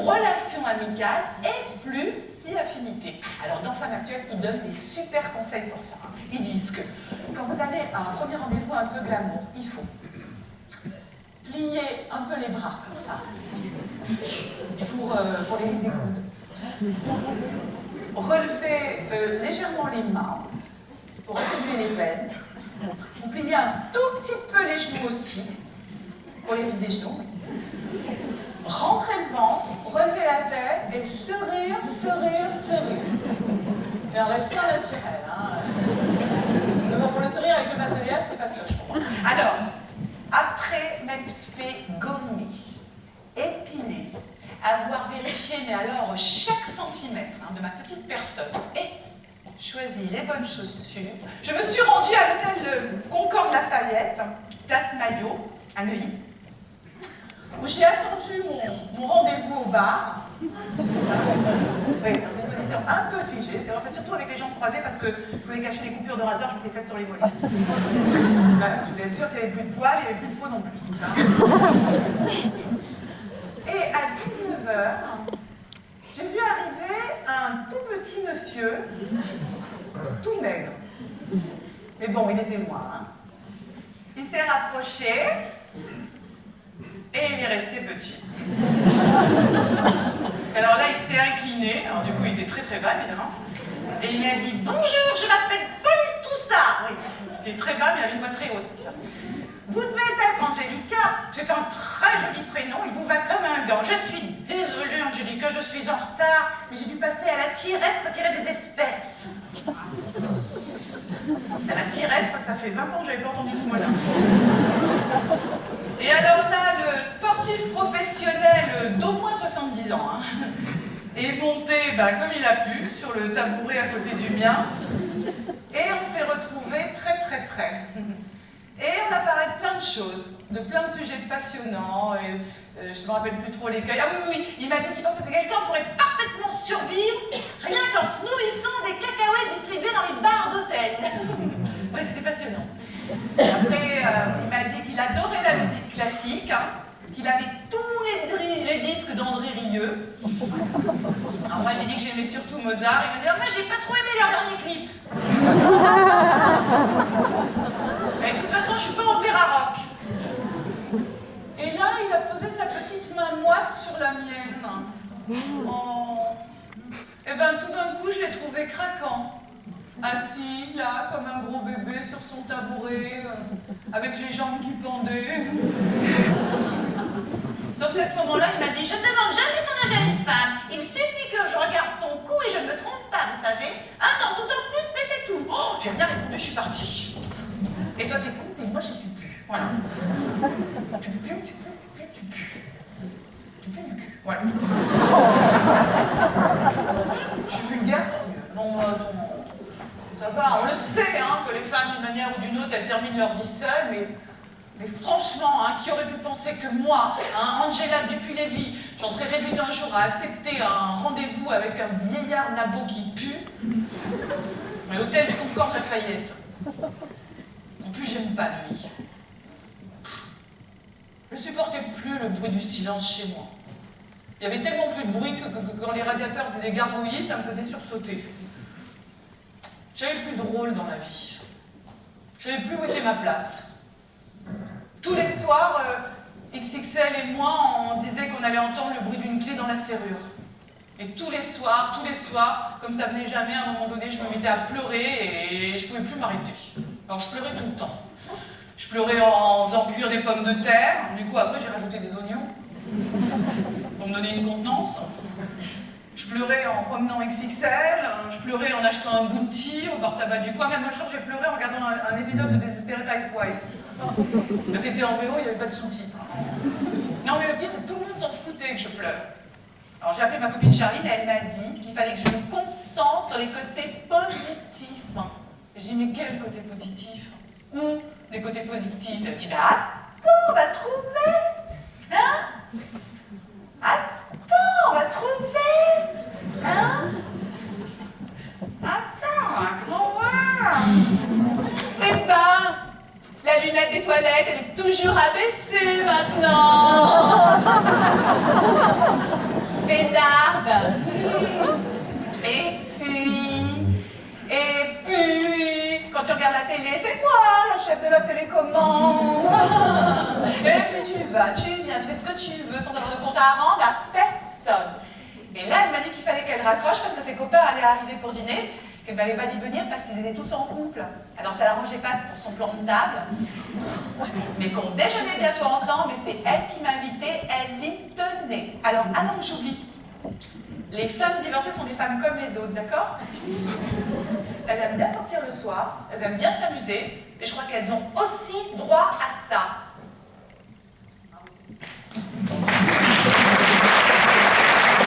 relation amicale et plus si affinité. Alors dans Femme Actuelle, ils donnent des super conseils pour ça. Ils disent que quand vous avez un premier rendez-vous un peu glamour, il faut plier un peu les bras comme ça pour les rides des coudes. Relever légèrement les mains pour atténuer les veines. Vous pliez un tout petit peu les genoux aussi pour les rides des genoux. Rentrez le ventre, relevez la tête et sourire, sourire, sourire. Et en restant naturel. Hein. Donc pour le sourire avec le masolière, c'était fastoche pour moi. Alors, après m'être fait gommer, épiler, avoir vérifié, mais alors chaque centimètre de ma petite personne et choisi les bonnes chaussures, je me suis rendue à l'hôtel Concorde Lafayette, place Maillot, à Neuilly, où j'ai attendu mon rendez-vous au bar. Oui, dans une position un peu figée, c'est vrai, surtout avec les jambes croisées parce que je voulais cacher les coupures de rasoir, je m'étais faite sur les mollets. Voilà, je voulais être sûre qu'il n'y avait plus de poils, il n'y avait plus de peau non plus. Tout ça. Et à 19h, j'ai vu arriver un tout petit monsieur, tout maigre. Mais bon, il était loin. Hein. Il s'est rapproché et il est resté petit. Alors là, il s'est incliné, alors du coup, il était très très bas, évidemment. Et il m'a dit « Bonjour, je m'appelle Paul Toussard ». Oui, il était très bas, mais il avait une voix très haute, comme ça. Vous devez être Angélica, c'est un très joli prénom, il vous va comme un gant. Je suis désolée, Angélica, je suis en retard, mais j'ai dû passer à la tirette retirer des espèces. À la tirette, je crois que ça fait 20 ans que je n'avais pas entendu ce mot-là. Et alors là, le sportif professionnel d'au moins 70 ans est monté comme il a pu sur le tabouret à côté du mien et on s'est retrouvés très très près. Et on a parlé de plein de choses, de plein de sujets passionnants, et, je ne me rappelle plus trop lesquels. Ah oui, il m'a dit qu'il pensait que quelqu'un pourrait parfaitement survivre rien qu'en se nourrissant des cacahuètes distribuées dans les bars d'hôtel. Oui, c'était passionnant. Après, il m'a dit qu'il adorait la musique classique, qu'il avait tous les disques d'André Rieu. Alors moi, j'ai dit que j'aimais surtout Mozart. Il m'a dit « Ah, moi, j'ai pas trop aimé leur dernier clip. » Et de toute façon, je suis pas opéra rock. Et là, il a posé sa petite main moite sur la mienne. Oh. Et tout d'un coup, je l'ai trouvé craquant. Assis, là, comme un gros bébé sur son tabouret, avec les jambes qui pendaient. Sauf qu'à ce moment-là, il m'a dit « Je ne demande jamais son âge à une femme. Il suffit que je regarde son cou et je ne me trompe pas, vous savez. Ah non, tout en plus, mais c'est tout. » Oh, j'ai rien répondu, je suis partie. Et toi, t'es con, et moi, je tue plus. Voilà. Tu pues. Tu pues du cul. Voilà. Je suis vulgaire, tant mieux. Non, ça va, on le sait, que les femmes, d'une manière ou d'une autre, elles terminent leur vie seules, mais franchement, qui aurait pu penser que moi, Angela Dupuy-Lévy, j'en serais réduite un jour à accepter un rendez-vous avec un vieillard nabo qui pue à l'hôtel Concorde Lafayette. En plus, j'aime pas Neuilly. Je supportais plus le bruit du silence chez moi. Il y avait tellement plus de bruit que quand les radiateurs faisaient des gargouillis, ça me faisait sursauter. J'avais plus de rôle dans la vie. Je savais plus où était ma place. Tous les soirs, XXL et moi, on se disait qu'on allait entendre le bruit d'une clé dans la serrure. Et tous les soirs, comme ça venait jamais, à un moment donné, je me mettais à pleurer et je pouvais plus m'arrêter. Alors je pleurais tout le temps. Je pleurais en faisant cuire des pommes de terre. Du coup, après, j'ai rajouté des oignons pour me donner une contenance. Je pleurais en promenant XXL. Je pleurais en achetant un bouti au bar tabac du coin. Même le jour, j'ai pleuré en regardant un épisode de Desperate Housewives. Mais c'était en VO, il n'y avait pas de sous-titres. Non, mais le pire, c'est que tout le monde s'en foutait que je pleure. Alors j'ai appelé ma copine Charline et elle m'a dit qu'il fallait que je me concentre sur les côtés positifs. J'ai dit, mais quel côté positif? Où des côtés positifs? Elle m'a dit, attends, on va trouver. Attends, on va trouver. Attends, on va trouver. La lunette des toilettes, elle est toujours abaissée maintenant. Et Et puis, quand tu regardes la télé, c'est toi, le chef de la télécommande. Et puis tu vas, tu viens, tu fais ce que tu veux sans avoir de compte à rendre à personne. Et là, elle m'a dit qu'il fallait qu'elle raccroche parce que ses copains allaient arriver pour dîner, qu'elle m'avait pas dit de venir parce qu'ils étaient tous en couple. Alors ça l'arrangeait pas pour son plan de table, mais qu'on déjeunait bientôt ensemble et c'est elle qui m'a invitée, elle y tenait. Alors avant que j'oublie, les femmes divorcées sont des femmes comme les autres, d'accord? Elles aiment bien sortir le soir, elles aiment bien s'amuser, et je crois qu'elles ont aussi droit à ça.